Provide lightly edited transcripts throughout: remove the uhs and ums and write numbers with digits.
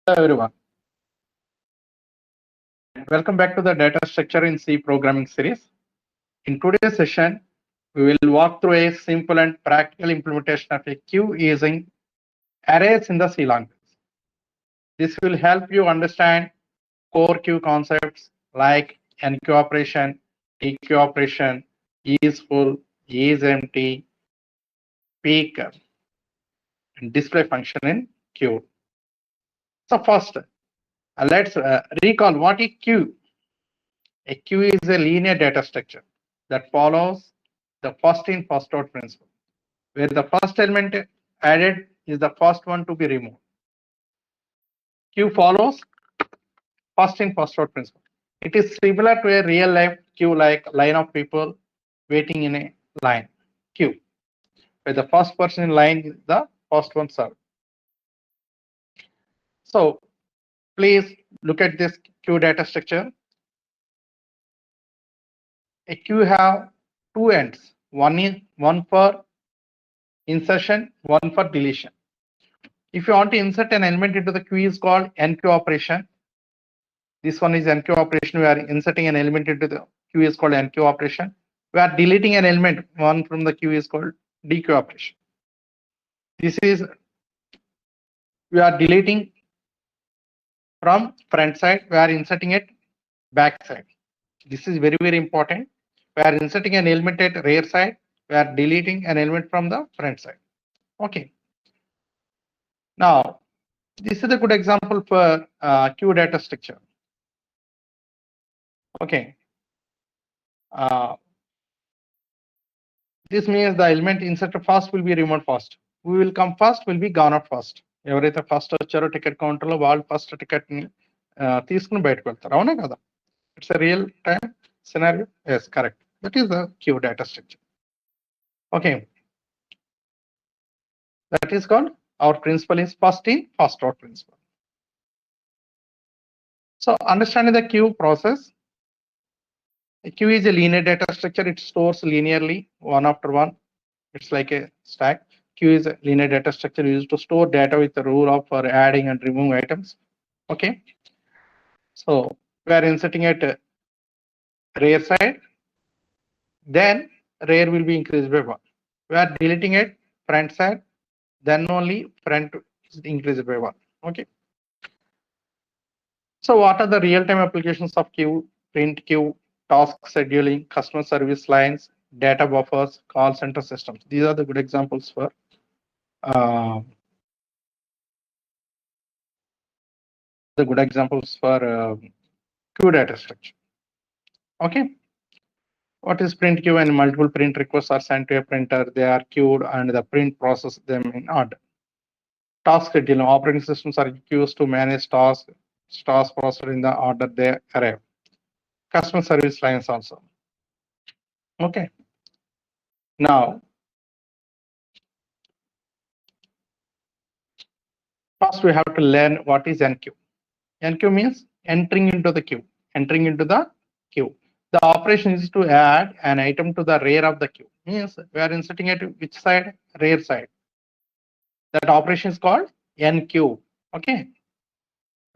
Hello everyone, and welcome back to the Data Structure in C programming series. In today's session, we will walk through a simple and practical implementation of a queue using arrays in the C language. This will help you understand core queue concepts like enqueue operation, dequeue operation, is full, is empty, peak, and display function in queue. So first, let's recall what is queue. A queue is a linear data structure that follows the first in, first out principle, where the first element added is the first one to be removed. Queue follows first in, first out principle. It is similar to a real life queue, like line of people waiting in a line queue, where the first person in line is the first one served. So please look at this queue data structure. A queue have two ends. One for insertion, one for deletion. If you want to insert an element into the queue is called enqueue operation. This one is enqueue operation. We are inserting an element into the queue is called enqueue operation. We are deleting an element one from the queue is called dequeue operation. This is we are deleting from front side. We are inserting it back side. This is very important. We are inserting an element at rear side. We are deleting an element from the front side. Okay. Now this is a good example for queue data structure. Okay. This means the element inserted first will be removed first. We will come first, will be gone out first. ఎవరైతే first వచ్చారో ticket కౌంటర్లో వాళ్ళు first ticket ని తీసుకుని బయటకు వెళ్తారు. అవునా కదా? It's a real time scenario. Yes, correct. That is the queue data structure. Okay, that is called our principle is first in, first out principle. So understanding the queue process, a queue is a linear data structure. It stores linearly one after one. It's like a stack. Queue is a linear data structure used to store data with the rule of for adding and removing items. Okay, so we are inserting it rear side, then rear will be increased by 1. We are deleting it front side, then only front is increased by 1. Okay, so what are the real-time applications of queue? Print queue, task scheduling, customer service lines, data buffers, call center systems. These are the good examples for queue data structure. Okay, what is print queue? And multiple print requests are sent to a printer. They are queued and the print process them in order. Task scheduling, operating systems are used to manage tasks processed in the order they arrive. Customer service lines also. Okay, now first we have to learn what is enqueue. Enqueue means entering into the queue. Entering into the queue. The operation is to add an item to the rear of the queue. Means we are inserting it which side? Rear side. That operation is called enqueue. Okay.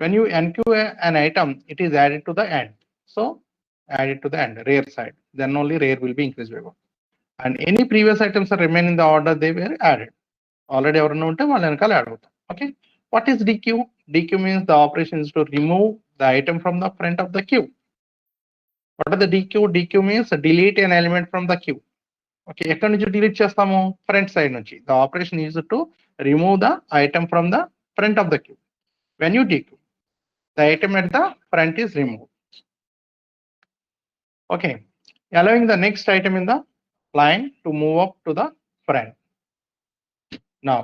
When you enqueue an item, it is added to the end. So add it to the end, rear side. Then only rear will be increased by 1. And any previous items that remain in the order they were added. Already our note add. Okay. What is dequeue? Dequeue means the operation is to remove the item from the front of the queue. What are the dequeue? Dequeue means delete an element from the queue. Okay, ఎక్కడి నుంచి delete చేస్తాము? Front side నుంచి. The operation is to remove the item from the front of the queue. When you dequeue, the item at the front is removed. Okay, allowing the next item in the line to move up to the front. Now,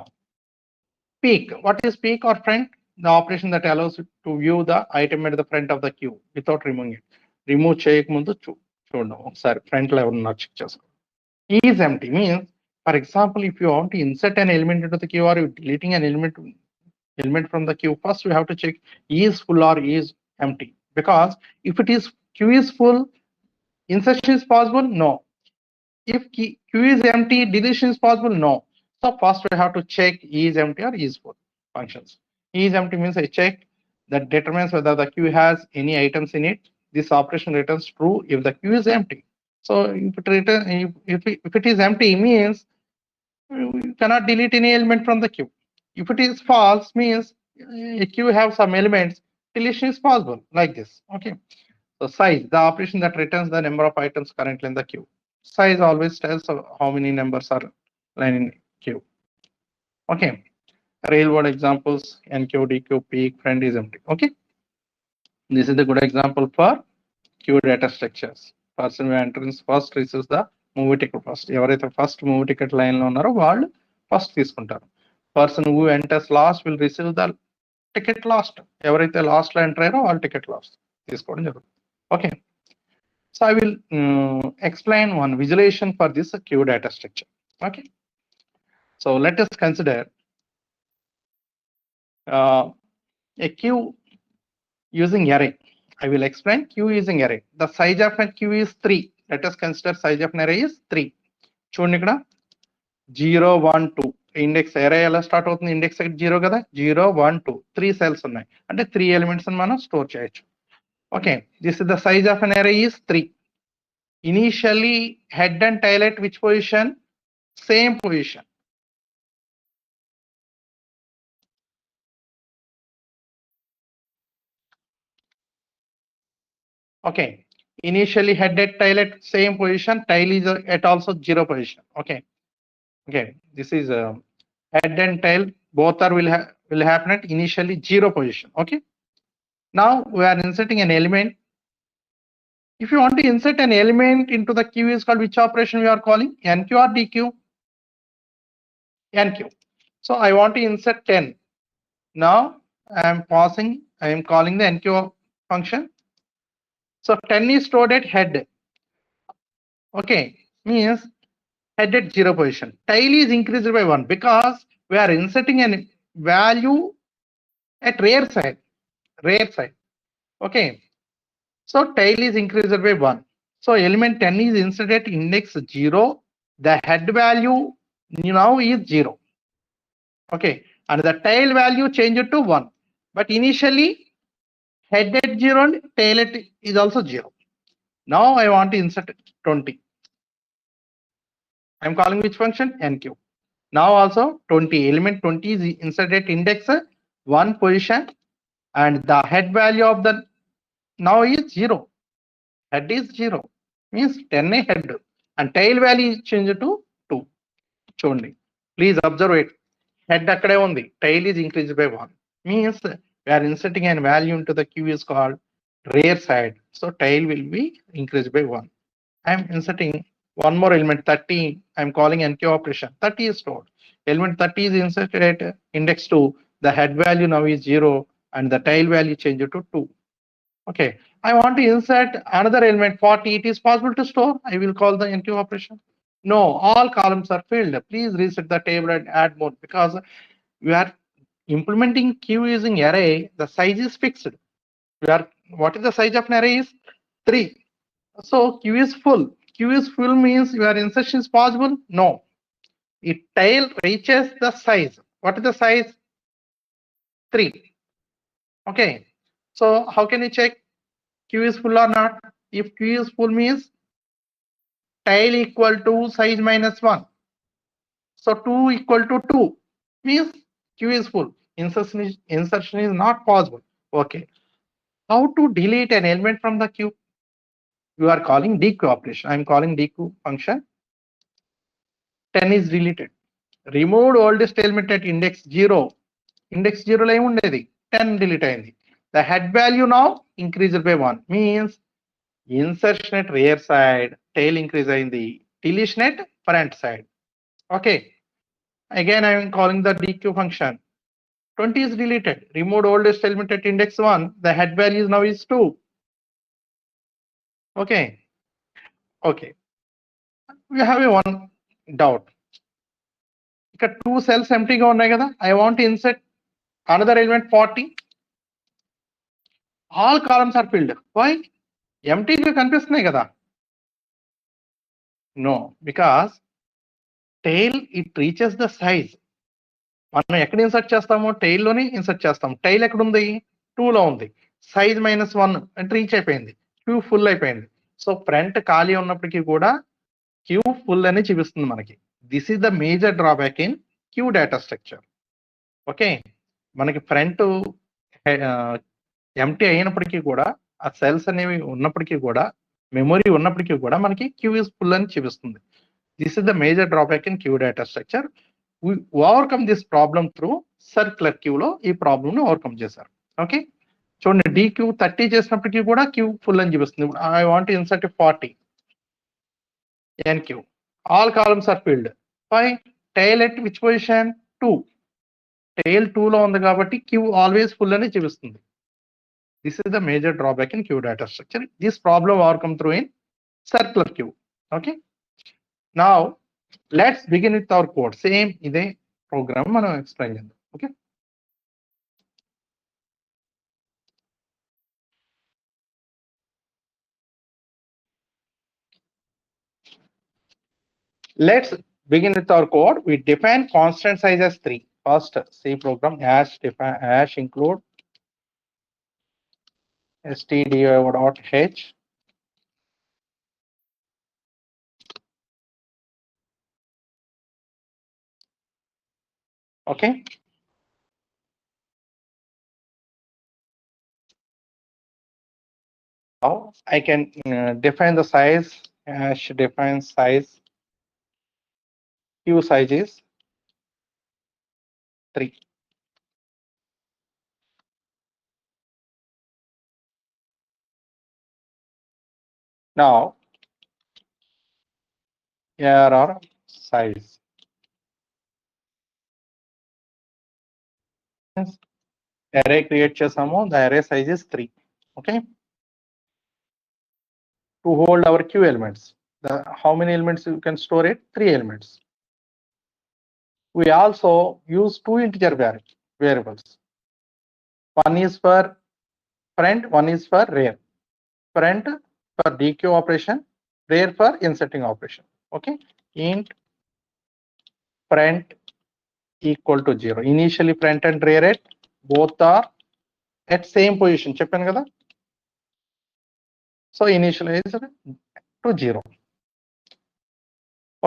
peak. What is peak or front? The operation that allows you to view the item at the front of the queue without removing it. Remove చేయక ముందు చూడండి ఒకసారి front లో ఎవరన్నా check చేసుకో. Is empty means, for example, if you want to insert an element into the queue or you're deleting an element from the queue, first we have to check is full or is empty. Because if it is queue is full, insertion is possible? No. If queue is empty, deletion is possible? No. So first we have to check is empty or is full functions. Is empty means I check that determines whether the queue has any items in it. This operation returns true if the queue is empty. So if it is empty means you cannot delete any element from the queue. If it is false means a queue have some elements, deletion is possible like this. Okay. So size, the operation that returns the number of items currently in the queue. Size always tells how many numbers are lying in queue. Okay. Railroad examples, NQ, DQ, peak, friend is empty. Okay. This is the good example for queue data structures. Person who enters first receives the movie ticket first. ఎవరైతే first movie ticket line లో ఉన్నారో వాళ్ళు first తీసుకుంటారు. Person who enters last will receive the ticket last. ఎవరైతే last లో enter అయ్యారో వాళ్ళు ticket last తీసుకోవడం జరుగుతుంది. Okay. So I will explain one visualization for this queue data structure. Okay. So let us consider a queue using array. I will explain queue using array. The size of a queue is 3. Let us consider size of an array is 3. చూడండి ఇక్కడ 0 1 2 index array ఎలా start అవుతుంది, index 0 కదా, 0 1 2 3 cells ఉన్నాయి అంటే 3 elements మనం store చేయొచ్చు. Okay. This is the size of an array is 3. Initially head and tail at which position? Same position. Okay. Initially head and tail at same position. Tail is at also 0 position. Okay. Okay. This is head and tail both are will happen at initially 0 position. Okay. Now we are inserting an element. If you want to insert an element into the queue is called which operation we are calling? NQ or DQ? NQ. So I want to insert 10. Now I am calling the NQ function. So 10 is stored at head. Okay. Means head at 0 position. Tail is increased by 1 because we are inserting a value at rear side. Okay. So tail is increased by 1. So element 10 is inserted at index 0. The head value now is 0. Okay. And the tail value changed to 1. But initially head at 0 and tail at is also 0. Now I want to insert 20. I am calling which function? NQ. Now also 20 element 20 is inserted at index 1 position and the head value of the now is 0. Head is 0 means 10 head and tail value is changed to 2. చూడండి, please observe it. Head akkade undi, tail is increased by 1 means we are inserting a value into the queue is called rear side. So tail will be increased by 1. I am inserting one more element 30. I am calling NQ operation. 30 is stored. Element 30 is inserted at index 2. The head value now is 0 and the tail value changed to 2. Okay. I want to insert another element 40. It is possible to store. I will call the NQ operation. No, all columns are filled. Please reset the table and add more because we are implementing queue using array. The size is fixed. What is the size of an array is 3. So queue is full. Queue is full means your insertion is possible? No. If tail reaches the size. What is the size? 3. Okay. So how can you check queue is full or not? If queue is full means tail equal to size minus 1. So 2 equal to 2 means queue is full. Insertion is not possible. Okay. How to delete an element from the queue? You are calling DQ operation. I am calling DQ function. 10 is deleted. Removed oldest element at index 0. Index 0 లో ఏముండేది 10 delete అయింది. The head value now increased by 1 means insertion at rear side, tail increase అయింది, deletion at front side. Okay. Again I am calling the DQ function. 20 is deleted. Removed oldest element at index 1. The head value now is 2. Okay. Okay. We have a one doubt. ఇక్కడ 2 cells emptyగా ఉన్నాయి కదా. I want to insert another element 40. All columns are filled. Why? Emptyగా కనిపిస్తున్నాయి కదా. No, because tail it reaches the size. మనం ఎక్కడ insert చేస్తాము? Tile లోని insert చేస్తాం. టైల్ ఎక్కడ ఉంది? 2 లో ఉంది, సైజ్ -1 అంటే రీచ్ అయిపోయింది, క్యూ ఫుల్ అయిపోయింది. సో ఫ్రంట్ ఖాళీ ఉన్నప్పటికీ కూడా క్యూ ఫుల్ అని చూపిస్తుంది మనకి. This is the major drawback in queue data structure. Okay, మనకి ఫ్రంట్ ఎంటీ అయినప్పటికీ కూడా, ఆ సెల్స్ అనేవి ఉన్నప్పటికీ కూడా, మెమొరీ ఉన్నప్పటికీ కూడా మనకి క్యూ ఇస్ ఫుల్ అని చూపిస్తుంది. This is the major drawback in queue data structure. we overcome this problem through circular queue లో ఈ ప్రాబ్లమ్ ని ఓవర్కమ్ చేశారు. ఓకే, చూడండి DQ 30 చేసినప్పటికీ కూడా క్యూ ఫుల్ అని చూపిస్తుంది. I want insert 40 NQ, all columns are filled. Why? Tail at which position? 2. tail 2 లో ఉంది కాబట్టి క్యూ ఆల్వేస్ ఫుల్ అని చూపిస్తుంది. This is the major drawback in queue data structure. This problem overcome through in circular queue. Okay, now let's begin with our code. Same ఇదే programme మనం explain చేద్దాం. Okay, let's begin with our code. We define constant size as 3. First C program hash include stdio.h. Okay, now I can define the size. Hash defines size. Queue size is 3. Now ARR size. Array create చేసాము, the array size is 3. Okay, to hold our queue elements, how many elements you can store it? 3 elements. We also use 2 integer variables. One is for front, one is for rear. Front for DQ operation, rear for inserting operation. Okay, int front equal to 0. Initially front and rear at both are at same position. చెప్పాను కదా, so initialize to 0.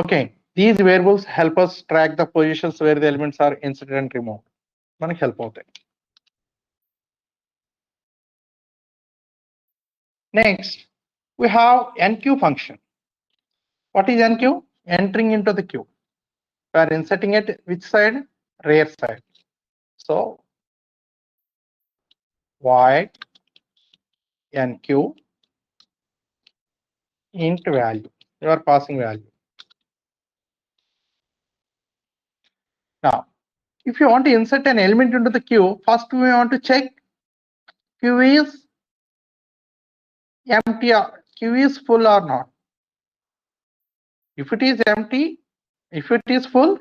Okay, these variables help us track the positions where the elements are inserted and removed. మనకి help అవుతాయి. Next, we have NQ function. What is NQ? Entering into the queue. We are inserting it which side? Rear side. So void NQ int value. You are passing value. Now, if you want to insert an element into the queue, first we want to check queue is empty, queue is full or not. If it is empty, if it is full,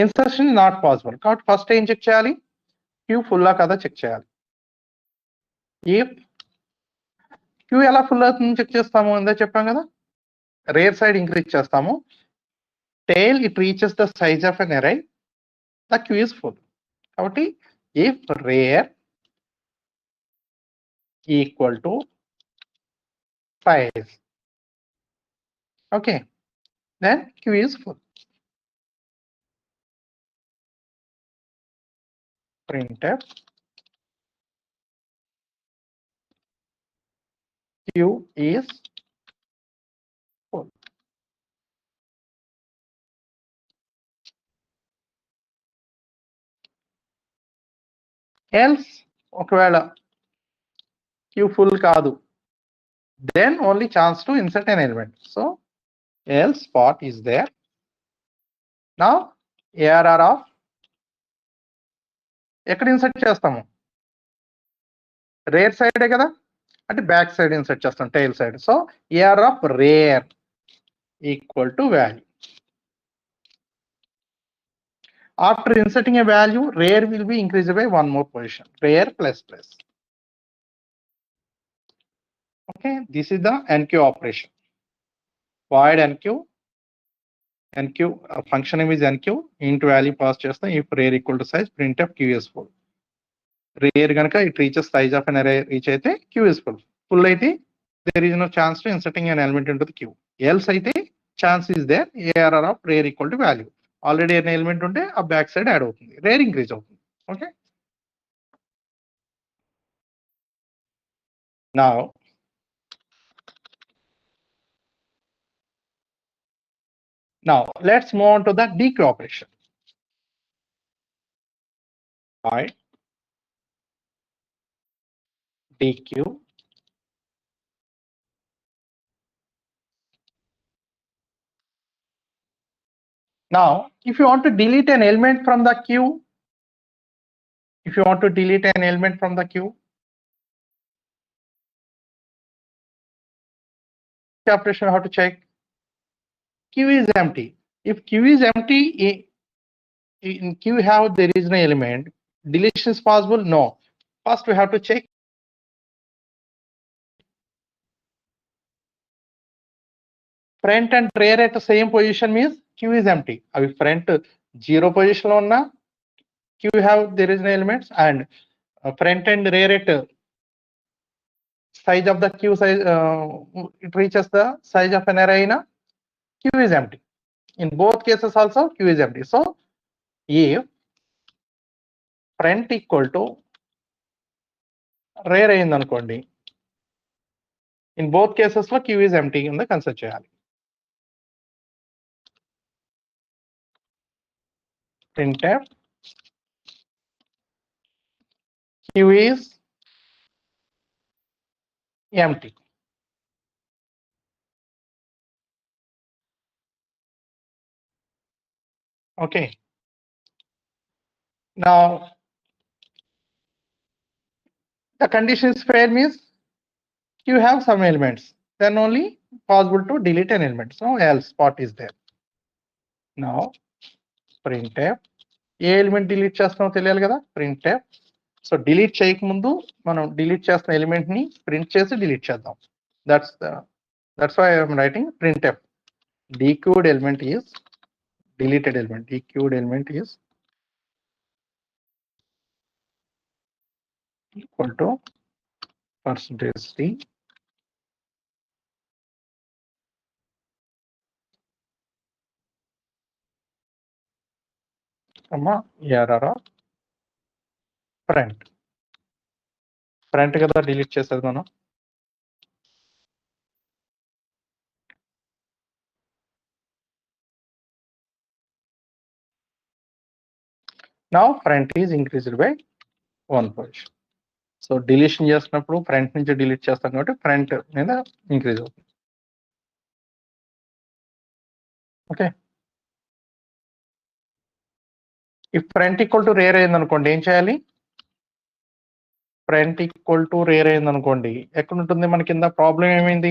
insertion is not possible. కాబట్టి first ఏం check చేయాలి? Queue full కదా check చేయాలి. If queue ఎలా full అవుతుంది check చేస్తాము, ఇందా చెప్పాం కదా, రేర్ సైడ్ ఇంక్రీజ్ చేస్తాము. tail it reaches the size of an array, the queue is full. కాబట్టి if rear equal to size, okay, then queue is full. Printf queue is full. Else ఒకవేళ queue full కాదు, then only chance to insert an element. So else spot is there. Now ARR of ఎక్కడ insert చేస్తాము? Rear సైడే కదా, అంటే back side insert చేస్తాం, tail side. So ARR of rear equal to value. After inserting a value, rear will be increased by one more position, rear plus plus. Okay, this is the NQ operation. Void NQ NQ function name is NQ into value pass చేస్తాం. If rare equal to size, printf Q is full. Rare కనుక it reaches size of an array reach అయితే Q is full. Full అయితే there is no chance to inserting an element into the queue. Else అయితే chance is there ARR of rare equal to value. Already an element ఉంటే ఆ back side add అవుతుంది, rare increase అవుతుంది. Okay. Now let's move on to the deq operation. By deq. Now, if you want to delete an element from the queue, operation how to check? Queue is empty. If queue is empty, in queue have there is no element, deletion is possible? No. First we have to check front and rear at the same position means queue is empty. If front 0 position lo unna queue have there is no elements, and front and rear at size of the queue size it reaches the size of an array na queue is empty. In both cases also queue is empty. So if front equal to rear అయింది అనుకోండి, in both cases లో queue is empty కింద consider చేయాలి. printf queue is empty. Okay. Now the condition is fair means you have some elements, then only possible to delete an element. So else spot is there. Now printf A element delete చేస్తామో తెలియాలి కదా, printf. So delete చేయక ముందు మనం delete చేస్తున్న element ని print చేసి delete చేద్దాం. That's why I am writing printf dequeued element is deleted element. Dequeued element is equal to %d ARR of front కదా డిలీట్ చేసేది మనం. Now front is increased by 1 position. So deletion చేసినప్పుడు front నుంచి delete చేస్తాం కాబట్టి front మీద increase అవుతుంది. Okay. ఈ ఫ్రంట్ ఈక్వల్ టు రేర్ అయింది అనుకోండి, ఏం చేయాలి? ఫ్రంట్ ఈక్వల్ టు రేర్ అయింది అనుకోండి, ఎక్కడ ఉంటుంది మన కింద? ప్రాబ్లం ఏమైంది?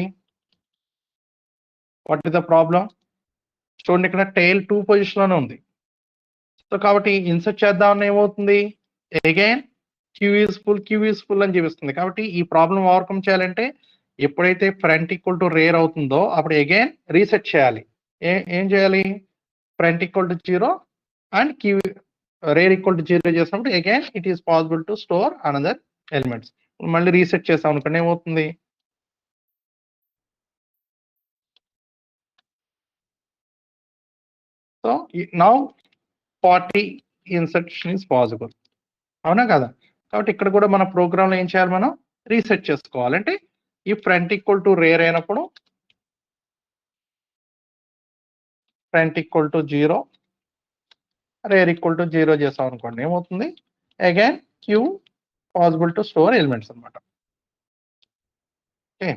What is the problem? చూడండి, ఇక్కడ టైల్ 2 పొజిషన్ లోనే ఉంది. సో కాబట్టి ఇన్సర్ట్ చేద్దామని ఏమవుతుంది? అగైన్ క్యూ ఈజ్ ఫుల్ అని చూపిస్తుంది. కాబట్టి ఈ ప్రాబ్లం ఓవర్కమ్ చేయాలంటే ఎప్పుడైతే ఫ్రంట్ ఈక్వల్ టు రేర్ అవుతుందో అప్పుడు అగైన్ రీసెట్ చేయాలి. ఏం చేయాలి? Front equal to 0 and queue rear equal to 0 చేసినప్పుడు again it is possible to store another elements. మళ్ళీ రీసెట్ చేసాం అనుకోండి, ఏమవుతుంది? So now 40 insertion is possible. అవునా కదా? కాబట్టి ఇక్కడ కూడా మన ప్రోగ్రామ్ లో ఏం చేయాలి? మనం రీసెట్ చేసుకోవాలంటే ఈ ఫ్రంట్ ఈక్వల్ టు రేర్ అయినప్పుడు front equal to 0 rear equal to 0 చేసాం అనుకోండి, ఏమవుతుంది? Again queue possible to store elements అనమాట. Okay.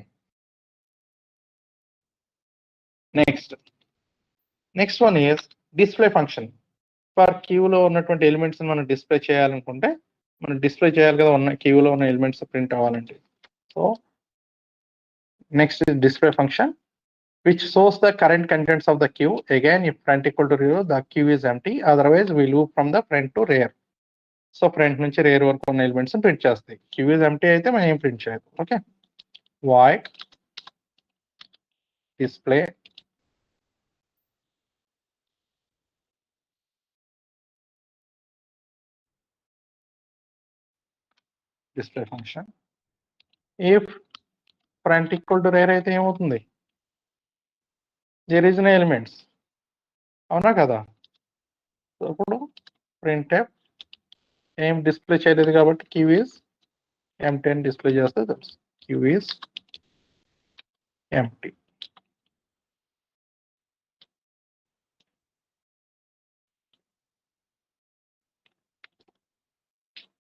Next one is display function. For క్యూలో ఉన్నటువంటి ఎలిమెంట్స్ మనం డిస్ప్లే చేయాలనుకుంటే మనం డిస్ప్లే చేయాలి కదా, ఉన్న క్యూలో ఉన్న ఎలిమెంట్స్ ప్రింట్ అవ్వాలంటే. So next is display function which shows the current contents of the queue. Again, if front equal to 0, the queue is empty. Otherwise, we loop from the front to rear. So front నుంచి rear వరకు ఉన్న elements print చేస్తాయి. Queue is empty అయితే మనం ఏం print చేయదు. Okay. void display display function. If front equal to rare అయితే ఏమవుతుంది? There is no elements. అవునా కదా? సో ఇప్పుడు printf ఏం డిస్ప్లే చేయలేదు కాబట్టి q is empty అని డిస్ప్లే చేస్తే తెలుసు. q is empty.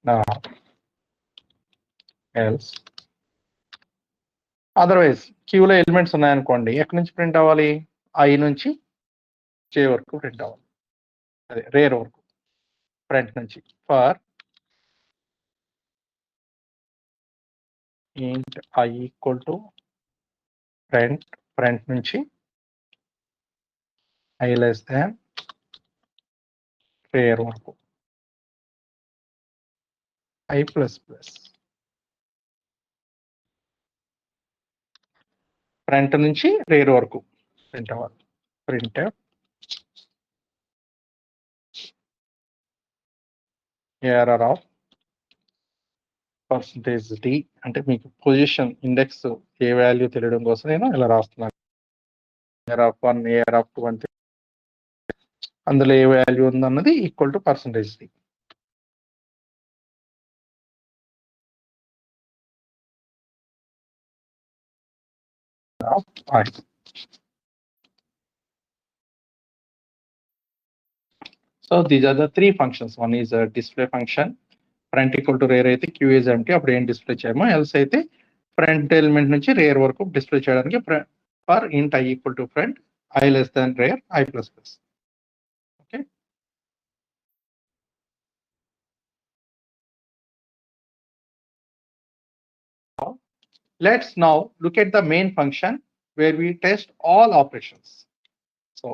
Now else otherwise క్యూలో ఎలిమెంట్స్ ఉన్నాయనుకోండి, ఎక్కడి నుంచి ప్రింట్ అవ్వాలి? ఐ నుంచి జే వరకు ప్రింట్ అవ్వాలి, అదే రేర్ వరకు ఫ్రంట్ నుంచి. For int I equal to front నుంచి ఐ లెస్ దాన్ రేర్ వరకు, ఐ ప్లస్ ప్లస్. ఫ్రంట్ నుంచి రేర్ వరకు ప్రింట్ అవ్వాలి. Print ARR of percentage D, అంటే మీకు పొజిషన్ ఇండెక్స్ ఏ వాల్యూ తెలియడం కోసం నేను ఇలా రాస్తున్నాను. ఏఆర్ ఆఫ్ 1, ఏఆర్ ఆఫ్ 2 అంటే అందులో ఏ వాల్యూ ఉందన్నది equal to percentage D. So these are the three functions. One is a display function. Front equal to rear అయితే q is empty, అప్పుడు ఏం డిస్ప్లే చేయమో. ఎల్స్ అయితే ఫ్రంట్ ఎలిమెంట్ నుంచి rear వరకు డిస్ప్లే చేయడానికి for int I equal to front I less than rare I plus plus. Okay, let's now look at the main function where we test all operations. So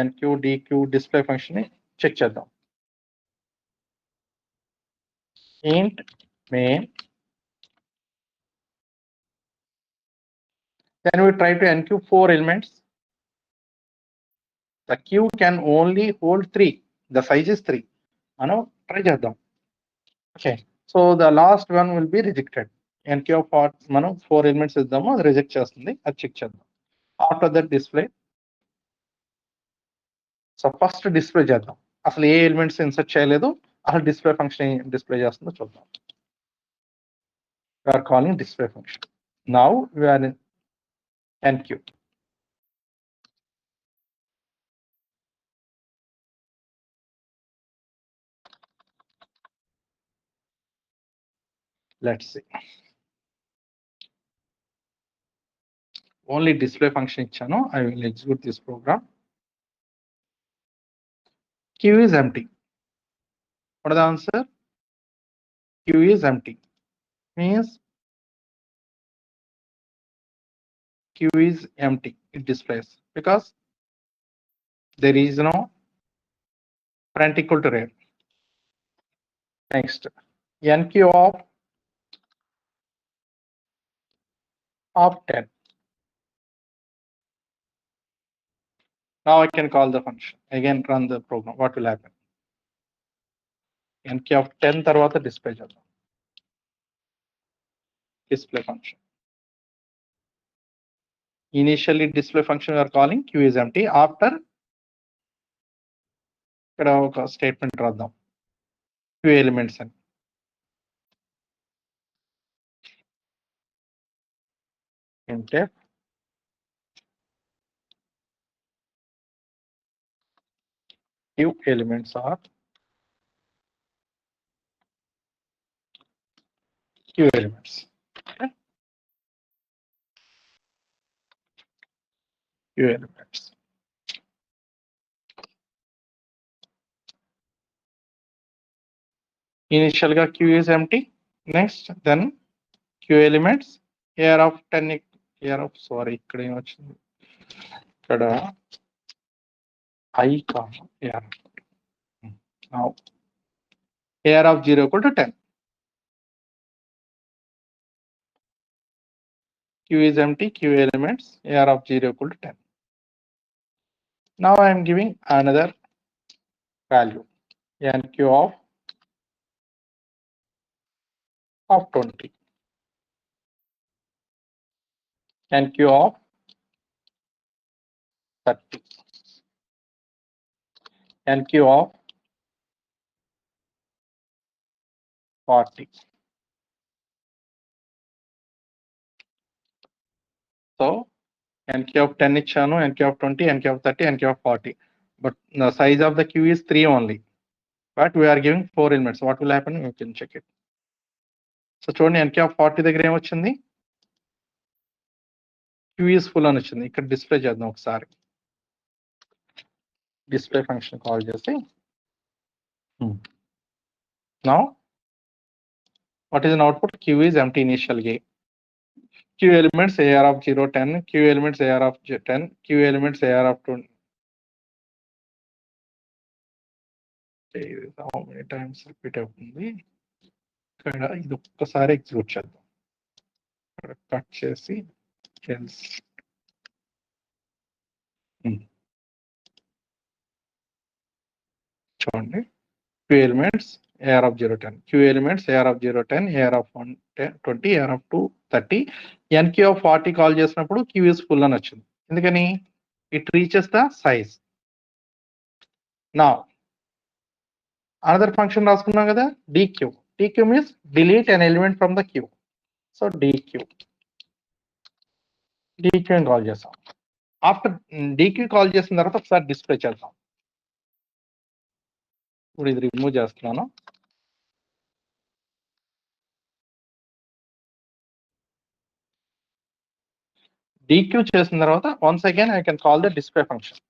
nq dq display function ని check చేద్దాం. int main, then we try to enqueue 4 elements. The queue can only hold 3. The size is 3. మనం try చేద్దాం. Okay, so the last one will be rejected. NQ of మనం 4 elements ఇద్దాము, అది reject చేస్తుంది, అది check చేద్దాం. After that display, so first display చేద్దాం. అసలు ఏ ఎలిమెంట్స్ ఇన్సర్ట్ చేయలేదు, అసలు డిస్ప్లే ఫంక్షన్ డిస్ప్లే చేస్తుందో చూద్దాం. We are calling display function. Now we are in enq. Let's see. Only display function ఇచ్చాను. I will execute this program. Q is empty. What is the answer? Q is empty. Means Q is empty. It displays because there is no front equal to rear. Next, nq of 10. Now I can call the function. Again, run the program. What will happen? nq of 10 తర్వాత display చేద్దాం. Display function. Initially display function we are calling q is empty. After ఇక్కడ ఒక statement రాద్దాం, q elements అని. అంటే q elements are q elements. Okay? q elements. Initial గా q is empty. Next, then q elements air of 10 air of sorry ఇక్కడ ఏం వచ్చింది, ఇక్కడ I comma air. Now air of 0 equal to 10. Q is empty, q elements air of 0 equal to 10. Now I am giving another value, nq of of 20, NQ of 30, NQ of 40. So NQ of 10 ichchanu, NQ of 20, NQ of 30, NQ of 40. But the size of the queue is 3 only. But we are giving 4 elements. What will happen? You can check it. So చూడండి NQ of 40 దగ్గర ఏమొచ్చింది? Queue is full అని వచ్చింది. ఇక్కడ display చేద్దాం ఒకసారి. Display function call చేసి. Now what is an output? Queue is empty initially. Q elements AR of 0, 10, Q elements AR of 10, Q elements AR of 20. How many times repeat అవుతుంది? ఇక్కడ ఇది ఒక్కసారి ఎగ్జిక్యూట్ చేద్దాం. కట్ చేసి else. చూడండి Q elements AR of 0, 10, Q elements AR of 0, 10, AR of 1, 10, 20, AR of 2, 30, NQ of 40 call చేసినప్పుడు Q is full అని వచ్చింది. ఎందుకని? It reaches the size. Now another function రాసుకున్నాం కదా, DQ. DQ means delete an element from the queue. So DQ అని call చేస్తాం. After DQ call చేసిన తర్వాత ఒకసారి డిస్ప్లే చేద్దాం. ఇప్పుడు ఇది రిమూవ్ చేస్తున్నాను. DQ చేసిన తర్వాత once again I can call the display function.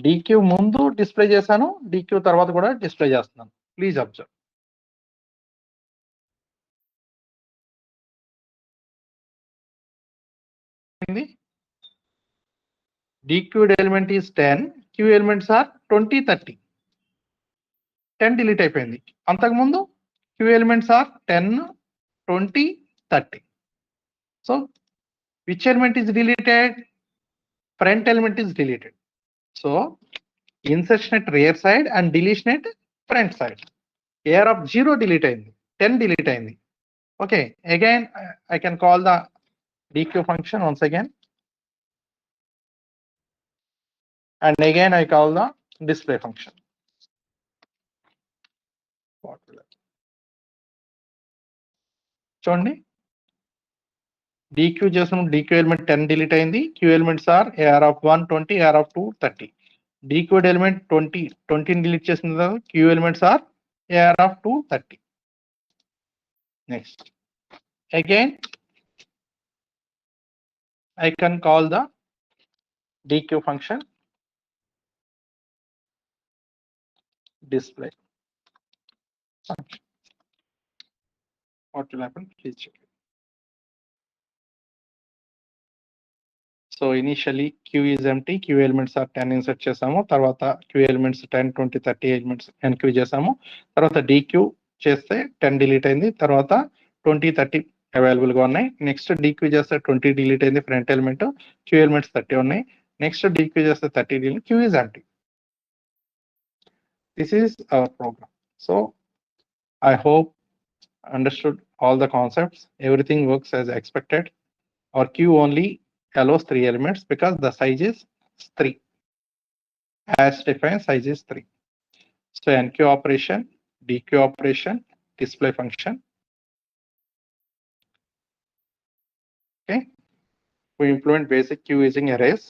DQ ముందు డిస్ప్లే చేశాను, DQ తర్వాత కూడా డిస్ప్లే చేస్తున్నాను. Please observe. DQ element is 10, Q elements are 20, 30. 10 delete అయిపోయింది. అంతకుముందు Q elements are 10, 20, 30. So which element is deleted? Front element is deleted. So insertion at rear side and deletion at front side. AR of 0 delete అయింది, 10 delete అయింది. Okay, again I can call the DQ function once again, and again I call the display function. చూడండి DQ చేసిన DQ element 10 delete అయింది. Q elements are AR of 1, 20, AR of 2, 30. DQ element 20 delete చేసిన తర్వాత Q elements are AR of 2, 30. Next, again I can call the DQ function, display function. What will happen? Please check it. So initially Q is empty, Q elements are 10 insert చేసాము, తర్వాత Q elements 10, 20, 30 elements NQ చేసాము, తర్వాత DQ చేస్తే 10 delete అయింది, తర్వాత 20, 30 available గా ఉన్నాయి. Next DQ చేస్తే 20 డిలీట్ అయింది ఫ్రంట్ ఎలిమెంట్, Q elements 30 ఉన్నాయి. నెక్స్ట్ DQ చేస్తే 30 delete, Q is empty. This is our program. So I hope understood all the concepts. Everything works as expected. Our queue only allows 3 elements because the size is 3. As defined, size is 3. So NQ operation, DQ operation, display function. Okay. We implement basic queue using arrays.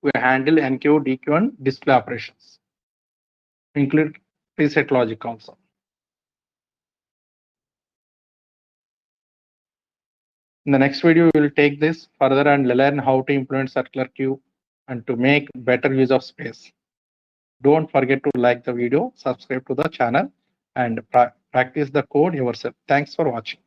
We handle NQ, DQ, and display operations. We include preset logic also. In the next video, we will take this further and learn how to implement circular queue and to make better use of space. Don't forget to like the video, subscribe to the channel, and practice the code yourself. Thanks for watching.